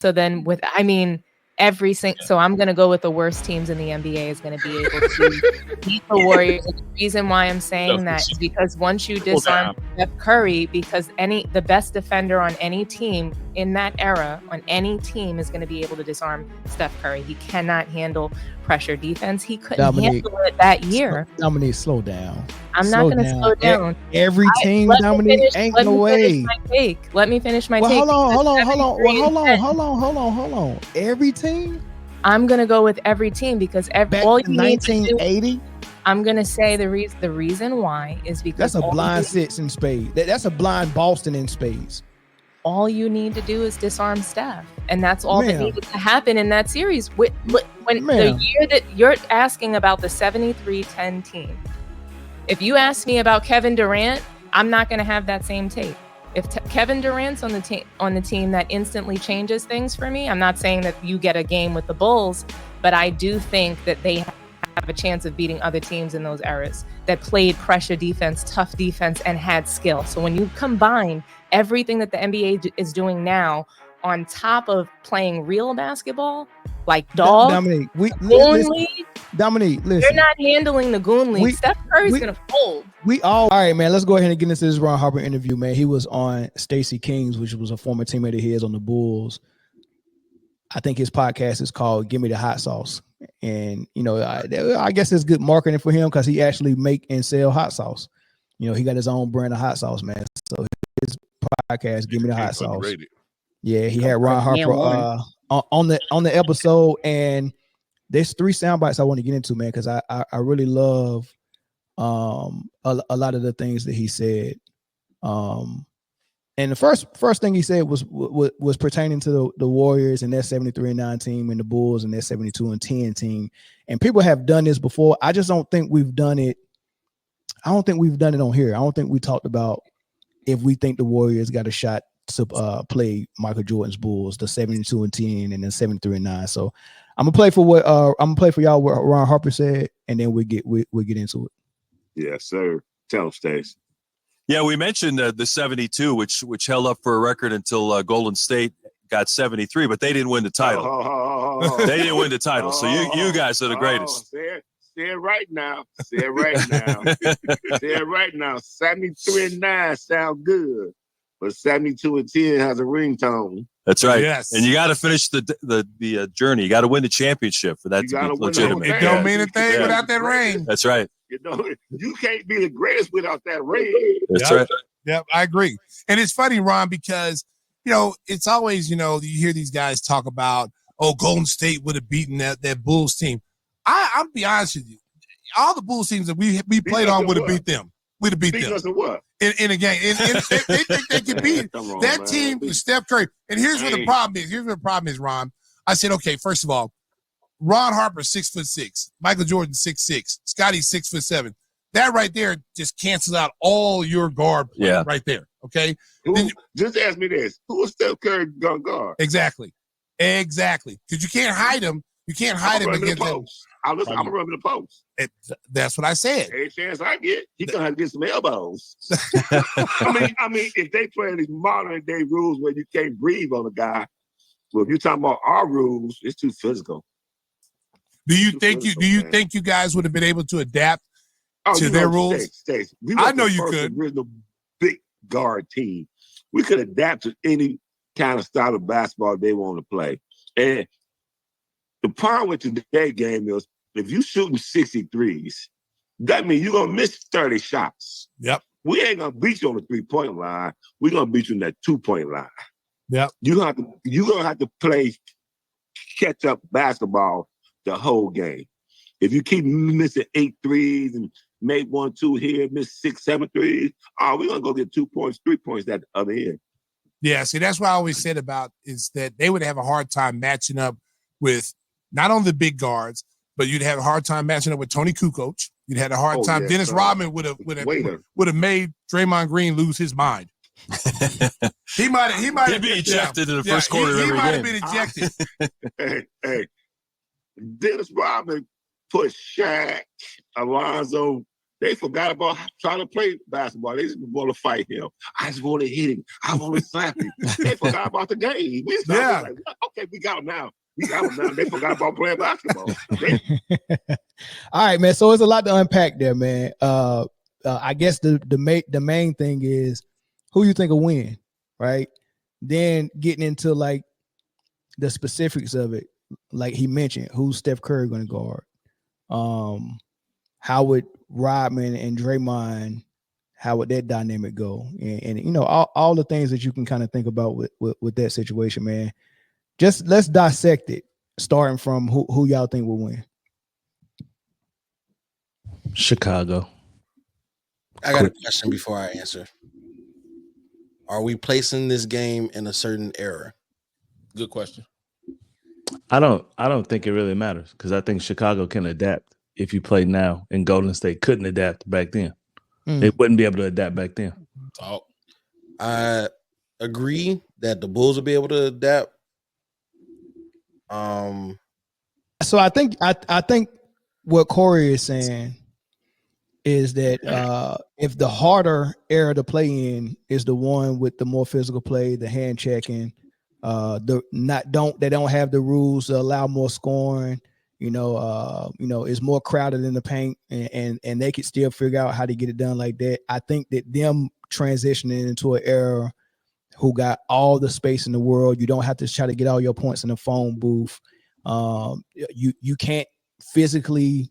So then so I'm going to go with the worst teams in the NBA is going to be able to beat the Warriors. And the reason why I'm saying that is because once you disarm Steph Curry, because the best defender on any team in that era, on any team, is going to be able to disarm Steph Curry. He cannot handle pressure defense. He couldn't handle it that year. Dominique, slow down. I'm not going to slow down. Every team, Dominique, ain't no way. Let me finish my take. Hold on. Every team? I'm going to go with every team because all you need to do, 1980? I'm going to say the reason why is because that's a blind six in spades. That's a blind Boston in spades. All you need to do is disarm Steph, and that's all that needed to happen in that series. When the year that you're asking about the 73-10 team, if you ask me about Kevin Durant, I'm not going to have that same take. If Kevin Durant's on the team, that instantly changes things for me. I'm not saying that you get a game with the Bulls, but I do think that they have a chance of beating other teams in those eras that played pressure defense, tough defense, and had skill. So when you combine everything that the NBA is doing now on top of playing real basketball, like dogs, Dominique, listen. You're not handling the Goon League. Steph Curry's going to fold. All right, man. Let's go ahead and get into this Ron Harper interview, man. He was on Stacey King's, which was a former teammate of his on the Bulls. I think his podcast is called Give Me the Hot Sauce. And, I guess it's good marketing for him because he actually make and sell hot sauce. He got his own brand of hot sauce, man. So his podcast, Give Me the Hot Sauce. Underrated. Yeah, he had Ron Harper on the episode, and there's 3 sound bites I want to get into, man, because I really love a lot of the things that he said. And the first thing he said was pertaining to the Warriors and their 73-9 team and the Bulls and their 72-10 team. And people have done this before. I just don't think we've done it. I don't think we've done it on here. I don't think we talked about if we think the Warriors got a shot to play Michael Jordan's Bulls, the 72-10 and the 73-9. So I'm gonna play for y'all what Ron Harper said, and then we'll get into it. Yes, sir. Tell him, Stace. Yeah, we mentioned the 72, which held up for a record until Golden State got 73, but they didn't win the title. They didn't win the title. So you guys are the greatest. Say it right now. Say it right now. 73-9 sound good, but 72-10 has a ringtone. That's right. Yes. And you got to finish the journey. You got to win the championship for that to be legitimate. It don't mean a thing without that ring. That's right. You can't be the greatest without that ring. That's right. Yep, I agree. And it's funny, Ron, because, it's always, you hear these guys talk about, Golden State would have beaten that Bulls team. I'll be honest with you. All the Bulls teams that we played on would have beat them. We'd have beat them. Us in what? In a game. And they think they can beat that team with Steph Curry. And here's what the problem is. Here's what the problem is, Ron. I said, okay, first of all, Ron Harper 6'6", Michael Jordan 6'6", Scotty 6'7". That right there just cancels out all your guard play right there. Okay, just ask me this: who is Steph Curry gonna guard? Exactly, because you can't hide him. You can't hide him against him. I'm gonna run in the post. That's what I said. Any chance I get, he's gonna have to get some elbows. I mean, if they play these modern day rules where you can't breathe on a guy, well, if you're talking about our rules, it's too physical. Do you think you guys would have been able to adapt to their rules? Stace. I know you could. Original big guard team. We could adapt to any kind of style of basketball they want to play. And the problem with today's game is if you shooting 63s, that means you're gonna miss 30 shots. Yep. We ain't gonna beat you on the 3-point line. We're gonna beat you in that 2-point line. Yep. You're gonna have to play catch up basketball the whole game. If you keep missing 8 threes and make 1, 2 here, miss 6, 7 threes, we're gonna go get 2 points, 3 points at the other end. Yeah, see, that's what I always said about is that they would have a hard time matching up with not only the big guards, but you'd have a hard time matching up with Tony Kukoc. You'd have a hard time. Dennis Rodman would have made Draymond Green lose his mind. He might He'd be ejected in the first quarter of every game. He might have been ejected. Hey, Dennis Rodman put Shaq, Alonzo, They forgot about trying to play basketball. They just want to fight him. I just want to hit him. I want to slap him. They forgot about the game. We started like, okay, we got him now. They forgot about playing basketball. All right, man. So it's a lot to unpack there, man. I guess the main thing is who you think will win, right? Then getting into like the specifics of it, like he mentioned, who's Steph Curry going to guard? How would Rodman and Draymond, how would that dynamic go? And you know, all the things that you can kind of think about with that situation, man. Just let's dissect it, starting from who y'all think will win. Chicago. I got a question before I answer. Are we placing this game in a certain era? Good question. I don't think it really matters because I think Chicago can adapt if you play now, and Golden State couldn't adapt back then. They wouldn't be able to adapt back then. Talk. I agree that the Bulls will be able to adapt. So I think what Corey is saying is that if the harder era to play in is the one with the more physical play, the hand checking, they don't have the rules to allow more scoring. It's more crowded in the paint, and they could still figure out how to get it done like that. I think that them transitioning into an era who got all the space in the world, you don't have to try to get all your points in the phone booth. You can't physically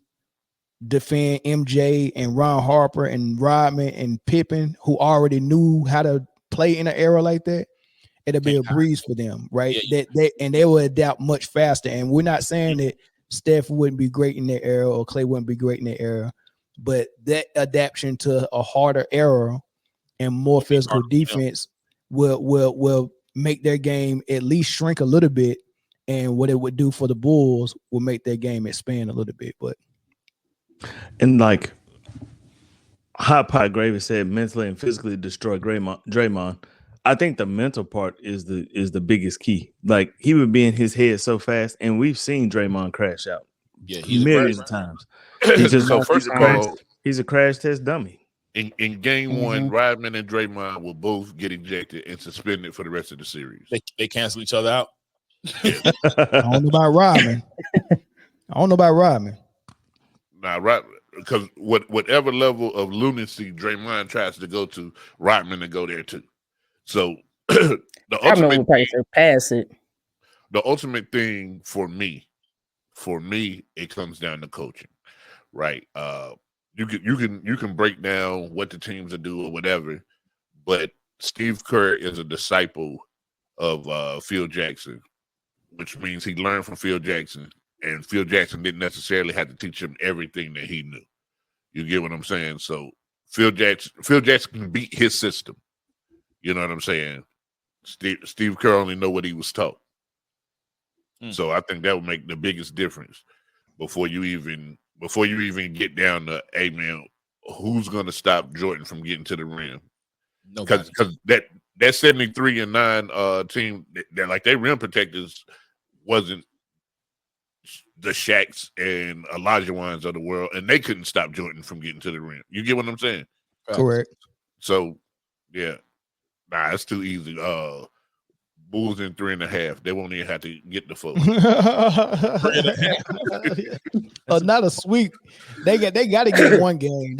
defend MJ and Ron Harper and Rodman and Pippen, who already knew how to play in an era like that. It'll be a breeze for them, right? Yeah. They will adapt much faster. And we're not saying that Steph wouldn't be great in that era or Clay wouldn't be great in that era, but that adaptation to a harder era and more physical defense will make their game at least shrink a little bit. And what it would do for the Bulls will make their game expand a little bit. And like Hot Pot Gravy said, mentally and physically destroy Draymond. I think the mental part is the biggest key. Like he would be in his head so fast, and we've seen Draymond crash out millions of times. So first of all, he's a crash test dummy. In game one, Rodman and Draymond will both get ejected and suspended for the rest of the series. They cancel each other out. I don't know about Rodman. Nah, because whatever level of lunacy Draymond tries to go to, Rodman to go there too. So the ultimate thing for me, it comes down to coaching, right? You can break down what the teams will do or whatever, but Steve Kerr is a disciple of Phil Jackson, which means he learned from Phil Jackson, and Phil Jackson didn't necessarily have to teach him everything that he knew. You get what I'm saying? So Phil Jackson can beat his system. You know what I'm saying? Steve Kerr only know what he was taught. So I think that would make the biggest difference before you even get down to, hey man, who's gonna stop Jordan from getting to the rim? Because that 73-9 team, that like their rim protectors wasn't the Shaqs and Olajuwons of the world, and they couldn't stop Jordan from getting to the rim. You get what I'm saying? Correct. So yeah. Nah, it's too easy. Bulls in 3.5. They won't even have to get the 4. Not a sweep. They got to get one game.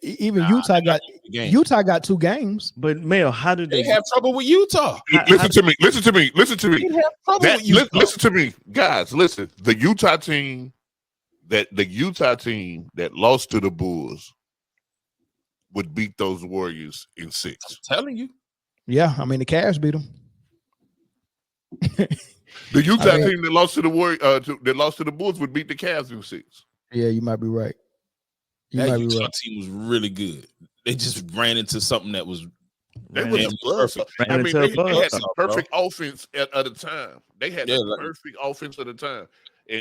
Even Utah got 2 games. But Mel, how did they have trouble with Utah? Listen to me. Listen to me, guys. Listen, the Utah team that lost to the Bulls would beat those Warriors in 6. I'm telling you. Yeah, I mean the Cavs beat them. The Utah team that lost to the Warriors, that lost to the Bulls, would beat the Cavs in 6. Yeah, you might be right. That Utah team was really good. They just ran into something that was perfect. I mean, they had the perfect offense at the time. They had the perfect offense at the time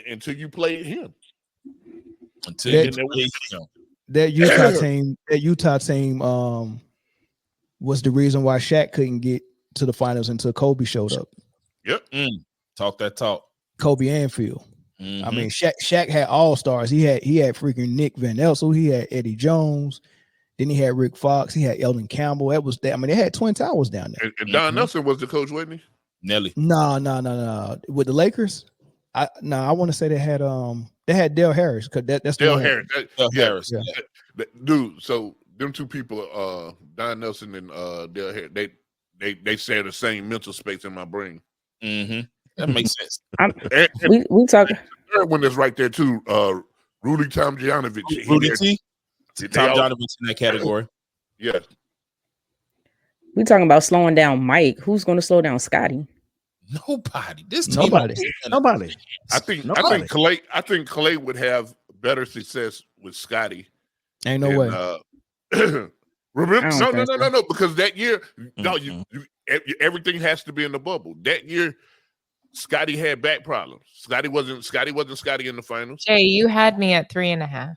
until you played him. That Utah team was the reason why Shaq couldn't get to the finals until Kobe showed up. Yep. Talk that talk. Kobe and Phil. Mm-hmm. I mean, Shaq had all stars. He had freaking Nick Van Exel. He had Eddie Jones. Then he had Rick Fox. He had Eldon Campbell. They had Twin Towers down there. And Don Nelson was the coach, wasn't he? Nelly. No. With the Lakers, I want to say they had Dale Harris because that's Dale Harris. Harris. Yeah. Dude, so them two people, Don Nelson and Dale Harris, they share the same mental space in my brain. Mm-hmm. That makes sense. We talk. The third one is right there too. Rudy Tomjanovich. Rudy T. Tomjanovich in that category. Yeah. We talking about slowing down Mike. Who's going to slow down Scotty? Nobody. Nobody. I think Clay would have better success with Scotty. Ain't no way. Remember? No. Because that year, everything has to be in the bubble. That year, Scotty had back problems. Scotty wasn't Scotty in the finals. Jay, you had me at 3.5.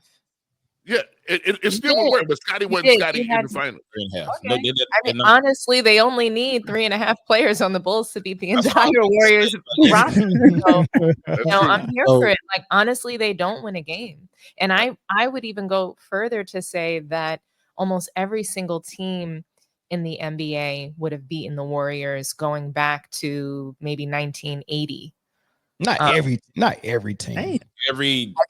Yeah, it still would work, but Scotty wasn't Scotty in the finals. 3.5. Okay. Honestly, they only need 3.5 players on the Bulls to beat the entire Warriors roster. So, I'm here for it. Like, honestly, they don't win a game. And I would even go further to say that almost every single team in the NBA would have beaten the Warriors going back to maybe 1980. Not every team.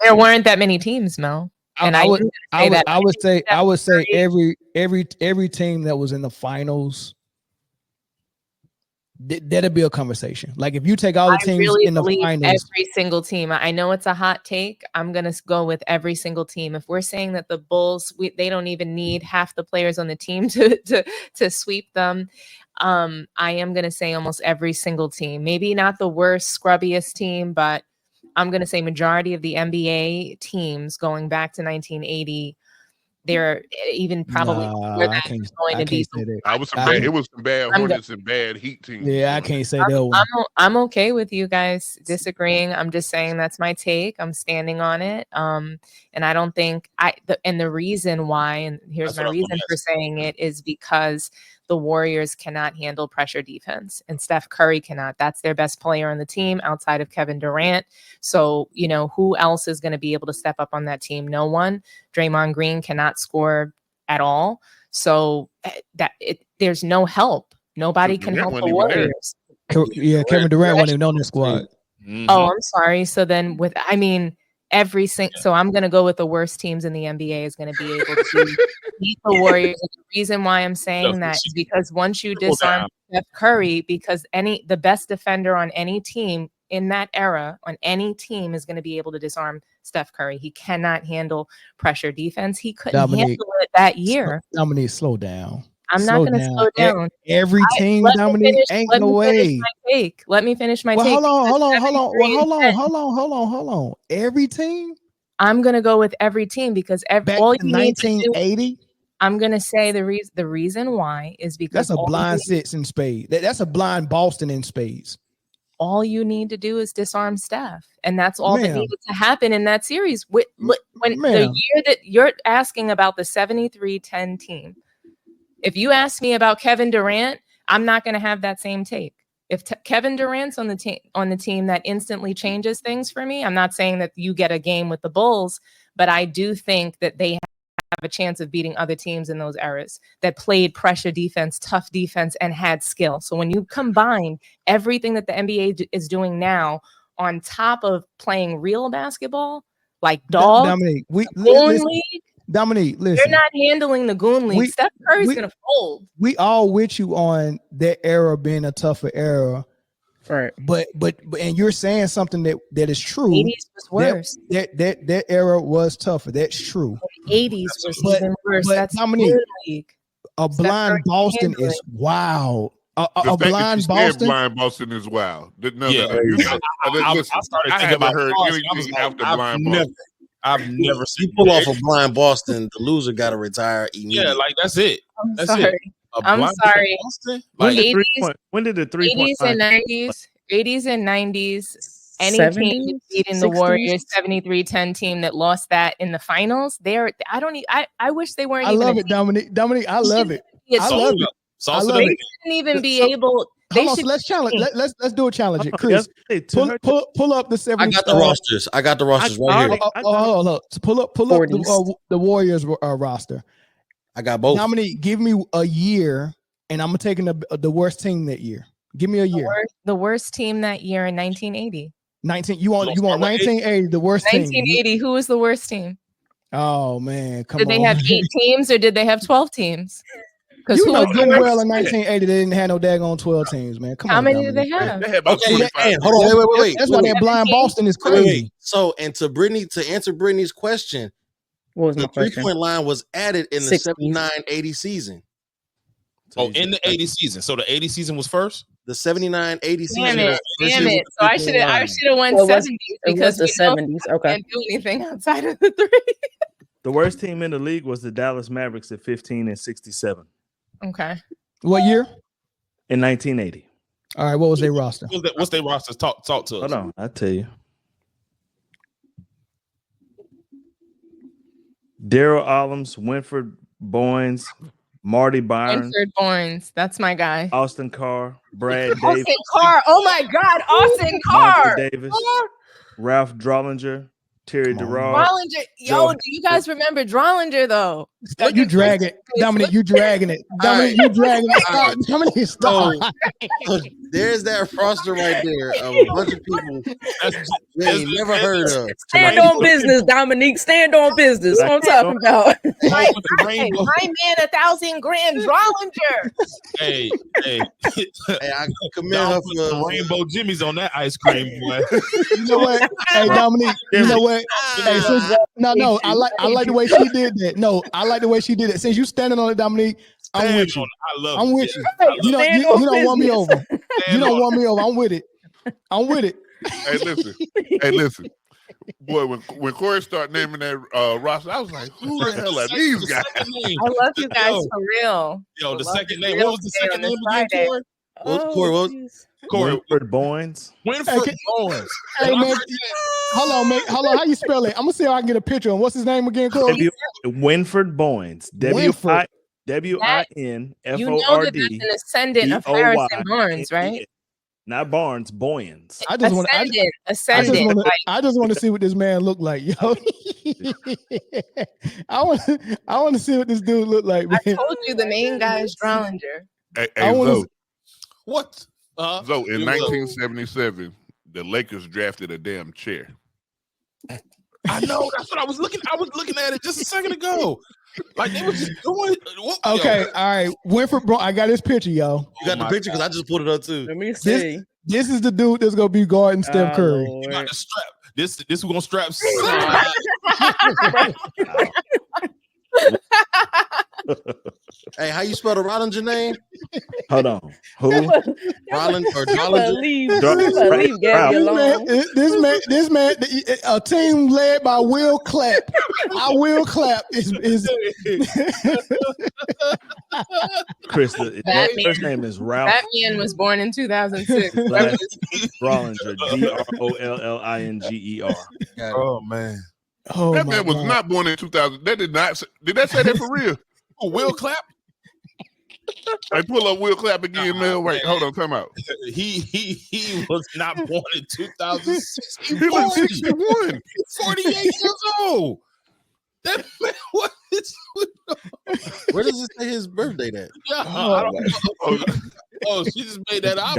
There weren't that many teams, Mel. And I would say every team that was in the finals, that'd be a conversation. Like if you take all the teams in the finals, every single team. I know it's a hot take. I'm gonna go with every single team. If we're saying that the Bulls, they don't even need half the players on the team to sweep them, I am gonna say almost every single team. Maybe not the worst, scrubbiest team, but I'm going to say majority of the NBA teams going back to 1980, they're even probably it was some bad Hornets and bad Heat teams. Yeah, I can't say that one. I'm okay with you guys disagreeing. I'm just saying that's my take. I'm standing on it. And I don't think the reason why, and here's my reason for saying it, is because the Warriors cannot handle pressure defense and Steph Curry cannot. That's their best player on the team outside of Kevin Durant. So, who else is going to be able to step up on that team? No one. Draymond Green cannot score at all. So there's no help. Nobody can help the Warriors. Kevin Durant wasn't even on the squad. Mm-hmm. Oh, I'm sorry. So then so I'm going to go with the worst teams in the NBA is going to be able to beat the Warriors. And the reason why I'm saying that is because once you disarm Steph Curry, because the best defender on any team in that era on any team is going to be able to disarm Steph Curry. He cannot handle pressure defense. He couldn't handle it that year. Dominique, slow down. I'm not going to slow down. Every team, Dominique, ain't no way. Let me finish my take. Hold on. Every team? I'm going to go with every team because all you need to do, 1980. I'm going to say the reason why is because that's a blind six in spades. That's a blind Boston in spades. All you need to do is disarm Steph, and that's all that needed to happen in that series. When the year that you're asking about the 73-10 team, if you ask me about Kevin Durant, I'm not going to have that same take. If Kevin Durant's on the team, that instantly changes things for me. I'm not saying that you get a game with the Bulls, but I do think that they have a chance of beating other teams in those eras that played pressure defense, tough defense, and had skill. So when you combine everything that the NBA is doing now on top of playing real basketball, like dogs, Dominique, listen. You're not handling the Goon League. Steph Curry's going to fold. We all with you on that era being a tougher era. Right. But and you're saying something that is true. 80s was worse. That era was tougher. That's true. 80s was even worse. That's Dominique, a blind Boston is wild. A blind Boston. Blind Boston is wild. I haven't heard anything after blind Boston. I've never seen you pull off a blind Boston. The loser got to retire immediately. Yeah, like that's it. I'm sorry. When did the 3 point 80s and 90s, any 70s, team beating the Warriors 73-10 team that lost that in the finals, I wish they weren't. I love it, Dominique. I love it. They shouldn't even be able. They So should. let's challenge. Let's do a challenge. Oh, Chris, pull up the 70. I got the rosters. I got the rosters right here. Hold up. Pull up the Warriors roster. I got both. Dominique, give me a year, and I'm taking the worst team that year. Give me a year. The worst team that year in 1980. 19. You want 1980? The worst 1980. team. Who was the worst team? Oh man, come did on. Did they have 8 teams or did they have 12 teams? Because you know good well in 1980 they didn't have no daggone 12 teams, man. Come on. How many did they have? They had about hold on, wait. That's why that blind Boston is crazy. Wait. So, and to answer Brittany's question, what was the 3-point line was added in the 79-80 season. Oh, in the 80 season. So the 80 season was first? The 79-80 season. Damn it. So I should have won 70s because the 70s. Okay. Can't do anything outside of the 3. The worst team in the league was the Dallas Mavericks at 15-67. Okay. What year? In 1980. All right. What was their roster? What's their roster? Talk to us. Hold on. I'll tell you. Daryl Allums, Winford Boynes, Marty Byron. Winford Boynes. That's my guy. Austin Carr, Brad Davis. Austin Carr. Oh my God. Austin Carr. Davis, Ralph Drollinger, Terry DeRoy. Drollinger. Yo, do you guys remember Drollinger though? You dragging it. Dominic, you dragging it. Dominic, you dragging it. Stop. Dominic, stop. So there's that roster right there of a bunch of people we ain't never heard of. Stand on business, Dominique. Stand on business. That's what I'm talking about. My man, $1,000,000 Drollinger. Hey, I commend her for the rainbow Jimmy's on that ice cream, boy. You know what? Hey, Dominique, you know what? Hey, no, I like the way she did that. No, I like the way she did it. Since you standing on it, Dominique, I'm with you. I'm with you. You don't want me over. You don't want me over. I'm with it. Hey, listen. Boy, when Corey started naming that roster, I was like, who the hell are these guys? I love you guys for real. Yo, the second name. What was the second name again, Corey? Corey, Winford Boynes. Winford Boynes. Hey, man. Hold on. How you spell it? I'm gonna see if I can get a picture of him. What's his name again, Corey? Winford Boynes. W-I-N-F-O-R-D. You know that that's an ascendant of Harrison Barnes, right? Not Barnes, Boyens. I just want to see what this man look like, yo. I want to see what this dude look like, man. I told you the main guy is Drollinger. What? So in 1977, the Lakers drafted a damn chair. I know. That's what I was looking. I was looking at it just a second ago. Like they were just doing. Okay, all right. Winford, bro, I got his picture, yo. You got the picture because I just pulled it up too. Let me see. This is the dude that's gonna be guarding Steph Curry. You got the strap. This is gonna strap. Hey, how you spell the Rollinger name? Hold on. Who? Rollin or Dollinger? This man, a team led by Will Clapp. Will Clapp is Chris. The first name is Ralph. That man was born in 2006. Rollinger, Drollinger. Oh man. Oh, that man was not born in 2000. That did that say that for real? Oh, Will Clapp? I pull up Will Clapp again, man. Wait, hold on, come out. He was not born in 2006. He was 61. 48 years old. That man, what is where does it say his birthday at? She just made that up.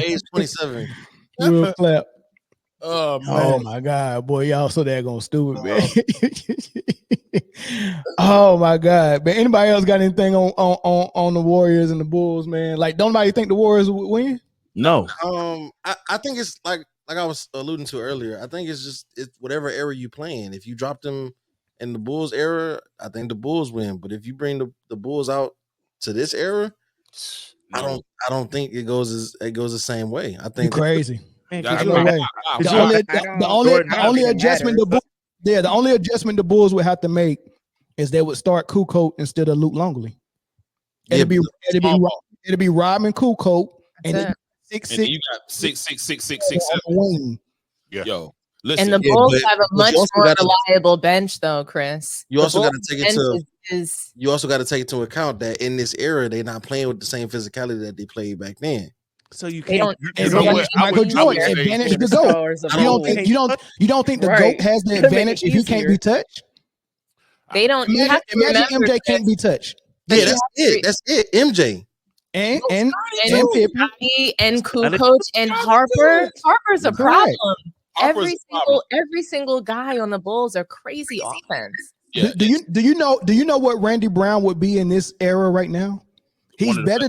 Age 27. Will Clapp. Oh, man. Oh my God, boy, y'all so daggone stupid, man. Oh my God, man. Anybody else got anything on the Warriors and the Bulls, man? Like, don't nobody think the Warriors would win? No. I think it's like I was alluding to earlier. I think it's whatever era you playing. If you drop them in the Bulls era, I think the Bulls win. But if you bring the Bulls out to this era, I don't think it goes the same way. I think you're crazy. The only adjustment the Bulls would have to make is they would start Kukoc instead of Luke Longley. It'd be Rodman Kukoc and 6'6". You got 6'6". Yeah. Yo, listen. And the Bulls have a much more reliable bench, though, Chris. You also got to take into account that in this era they're not playing with the same physicality that they played back then. So you They can't. don't. You know what? Michael I Jordan, would say advantage for the the GOAT. stars of You don't old. think you don't think the Right. GOAT has the Could make it advantage if he can't easier. be touched? They don't. You have to Imagine remember MJ can't this. be touched. Yeah, You that's have it. to- That's it. MJ. And and Pippen. Scotty and Scotty. Kukoc and Harper. Harper's a Correct. problem. Harper's a problem. Every single guy on the Bulls are crazy offense. Yeah, Do you know what Randy Brown would be in this era right now? He's better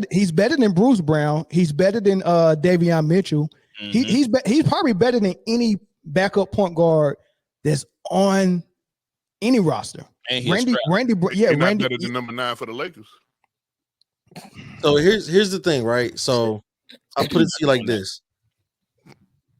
than Bruce Brown. He's better than Davion Mitchell. He's probably better than any backup point guard that's on any roster. And He's not better than number 9 for the Lakers. So here's the thing, right? So I'll put it to you like this: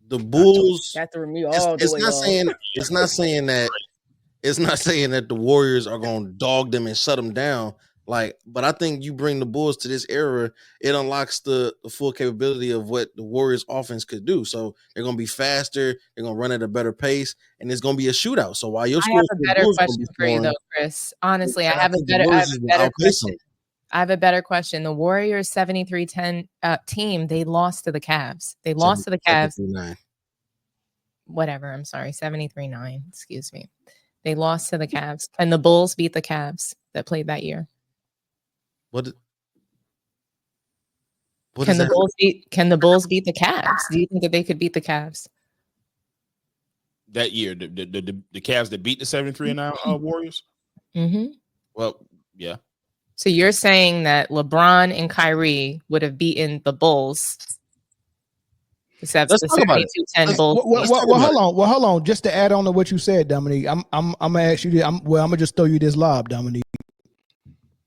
the Bulls. It's not saying that the Warriors are going to dog them and shut them down. But I think you bring the Bulls to this era, it unlocks the full capability of what the Warriors offense could do. So they're going to be faster, they're going to run at a better pace, and it's going to be a shootout. So while your I have a better question for you though, Chris. Honestly, I have a better question. I have a better question. The Warriors 73-10 team, they lost to the Cavs. They lost to the Cavs. Whatever, I'm sorry, 73-9. Excuse me. They lost to the Cavs, and the Bulls beat the Cavs that played that year. Can the Bulls beat the Cavs? Do you think that they could beat the Cavs that year? The Cavs that beat the 73-9 Warriors. Mm-hmm. Well, yeah. So you're saying that LeBron and Kyrie would have beaten the Bulls? Let's talk about it. 72-10 Bulls. Well, hold on. Just to add on to what you said, Dominique, I'm gonna ask you. I'm gonna just throw you this lob, Dominique.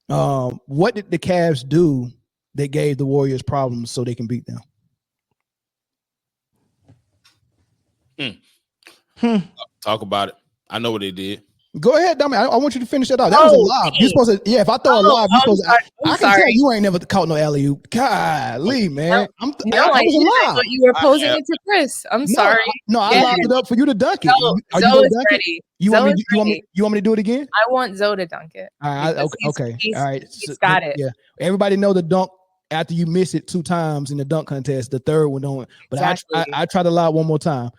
What did the Cavs do that gave the Warriors problems so they can beat them? Talk about it. I know what they did. Go ahead, Dominique. I want you to finish that out. That was a lob. You're supposed to. Yeah, if I throw a lob, you're supposed to. I can tell you ain't never caught no alley-oop. Golly, man. I thought you were posing it to Chris. I'm sorry. I lobbed it up for you to dunk it. Zoe is ready. You want me to do it again? I want Zoe to dunk it. All right. Okay. All right. He's got it. Yeah. Everybody know the dunk after you miss it 2 times in the dunk contest. The third one don't. But exactly. I try to lob one more time.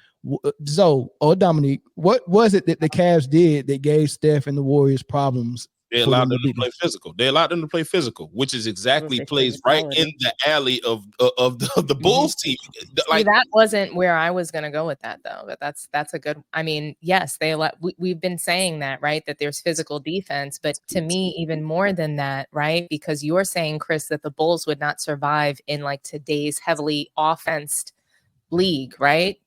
Zoe or Dominique, what was it that the Cavs did that gave Steph and the Warriors problems? They allowed them to play physical. They allowed them to play physical, which is exactly plays right in the alley of the Bulls team. See, that wasn't where I was going to go with that, though. But that's a good. I mean, yes, we've been saying that, right? That there's physical defense, but to me, even more than that, right? Because you're saying, Chris, that the Bulls would not survive in like today's heavily offensed league, right?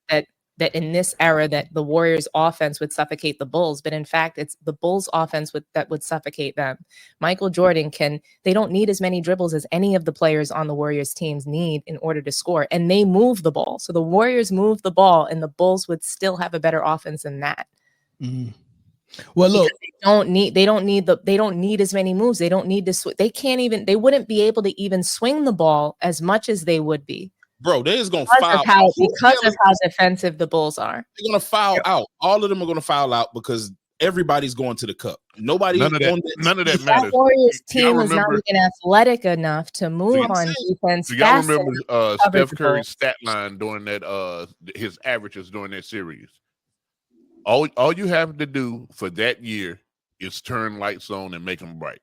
That in this era that the Warriors offense would suffocate the Bulls, but in fact, it's the Bulls offense that would suffocate them. Michael Jordan they don't need as many dribbles as any of the players on the Warriors teams need in order to score. And they move the ball. So the Warriors move the ball and the Bulls would still have a better offense than that. Mm-hmm. Well, look, they don't need as many moves. They don't need to they wouldn't be able to even swing the ball as much as they would be. Bro, they is going to foul because of how defensive the Bulls are. They're going to foul out. All of them are going to foul out because everybody's going to the cup. None of that matters. That Warriors team is not even athletic enough to move on defense. Do y'all remember Steph Curry's stat line during that his averages during that series? All you have to do for that year is turn lights on and make them bright.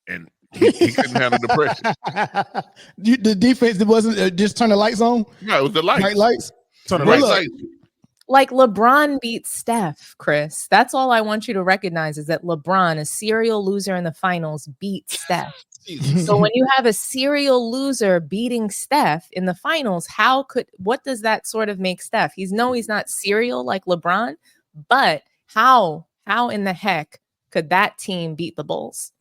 And he couldn't handle the pressure. The defense wasn't just turn the lights on. No, it was the lights. Bright lights. Turn the lights. Like LeBron beat Steph, Chris. That's all I want you to recognize is that LeBron, a serial loser in the finals, beat Steph. So when you have a serial loser beating Steph in the finals, what does that sort of make Steph? He's not serial like LeBron, but how in the heck could that team beat the Bulls?